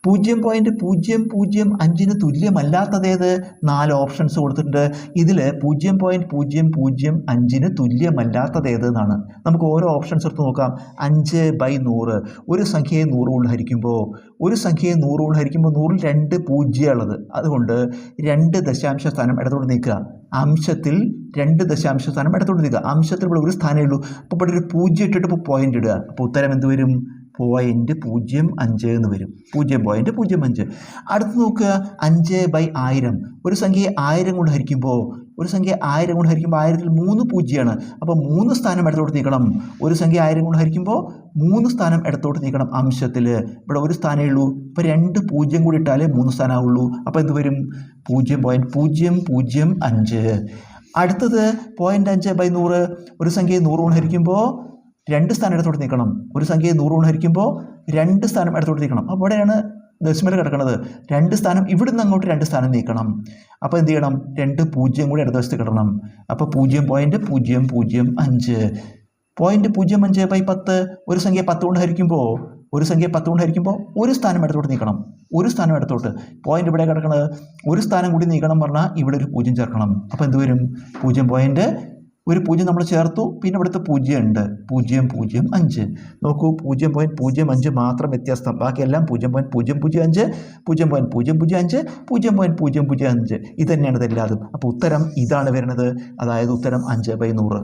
0.005 തുല്യമല്ലാത്തതേത്? 4 options കൊടുത്തിട്ടുണ്ട്. ഇതിൽ 0.005 തുല്യമല്ലാത്തതേത് എന്നാണ്. നമുക്ക് ഓരോ ഓപ്ഷൻസ് എടുത്ത് നോക്കാം. 5/100 ഒരു സംഖ്യയെ 100 കൊണ്ട് ഹരിക്കുമ്പോൾ 100ൽ 2 പൂജ്യമുള്ളത്, അതുകൊണ്ട് 2 ദശാംശ സ്ഥാനം ഇടത്തോട്ട് നീക്കുക. അംശത്തിൽ 2 ദശാംശ സ്ഥാനം ഇടത്തോട്ട് നീക്കുക. അംശത്തിൽ ഇവിടെ ഒരു സ്ഥാനമേ ഉള്ളൂ. അപ്പോൾ ഇവിടെ ഒരു 0 ഇട്ടിട്ട് ഇപ്പോൾ പോയിന്റ് ഇടുക. അപ്പോൾ ഉത്തരം എന്ത് വരും? 0.05 എന്ന് വരും. 0.05. അടുത്ത് നോക്കുക, 5/1000 ഒരു സംഖ്യയെ 1000 കൊണ്ട് ഹരിക്കുമ്പോൾ 1000ൽ 3 പൂജ്യമാണ്. അപ്പോൾ 3 സ്ഥാനം ഇടത്തോട്ട് നീക്കണം. ഒരു സംഖ്യ 1000 കൊണ്ട് ഹരിക്കുമ്പോൾ 3 സ്ഥാനം ഇടത്തോട്ട് നീക്കണം. അംശത്തിൽ ഇവിടെ ഒരു സ്ഥാനമേ ഉള്ളൂ. ഇപ്പോൾ 2 പൂജ്യം കൂടി ഇട്ടാലേ 3 സ്ഥാനമാവുള്ളൂ. അപ്പോൾ എന്ത് വരും? 0.005. അടുത്തത് 0.5/100 ഒരു സംഖ്യയെ 100 കൊണ്ട് ഹരിക്കുമ്പോൾ 2 സ്ഥാനം ഇടത്തോട്ട് നീക്കണം. ഒരു സംഖ്യയെ 100 കൊണ്ട് ഹരിക്കുമ്പോൾ 2 സ്ഥാനം ഇടത്തോട്ട് നീക്കണം. അപ്പോൾ ഇവിടെയാണ് ദശമല കിടക്കുന്നത്. 2 സ്ഥാനം ഇവിടുന്ന് അങ്ങോട്ട് 2 സ്ഥാനം നീക്കണം. അപ്പോൾ എന്ത് ചെയ്യണം? 2 പൂജ്യം കൂടി ഇടതുവശത്ത് കിടണം. അപ്പോൾ 0.005. 0.05/10 ഒരു സംഖ്യ 10 കൊണ്ട് ഹരിക്കുമ്പോൾ ഒരു സ്ഥാനം ഇടത്തോട്ട് നീക്കണം. ഒരു സ്ഥാനം ഇടത്തോട്ട്. പോയിന്റ് ഇവിടെ കിടക്കുന്നത്. ഒരു സ്ഥാനം കൂടി നീക്കണം പറഞ്ഞാൽ ഇവിടെ ഒരു 0 ചേർക്കണം. അപ്പോൾ എന്ത് വരും? 0. ഒരു 0 നമ്മൾ ചേർത്തു, പിന്നെ ഇവിടുത്തെ 0 ഉണ്ട്. 0.05. നോക്കൂ, 0.05 മാത്രം വ്യത്യാസം. ബാക്കിയെല്ലാം 0.005, 0.005, 0.005. ഇത് തന്നെയാണ് ഇതെല്ലാതും. അപ്പോൾ ഉത്തരം ഇതാണ് വരുന്നത്. അതായത് ഉത്തരം 5/100.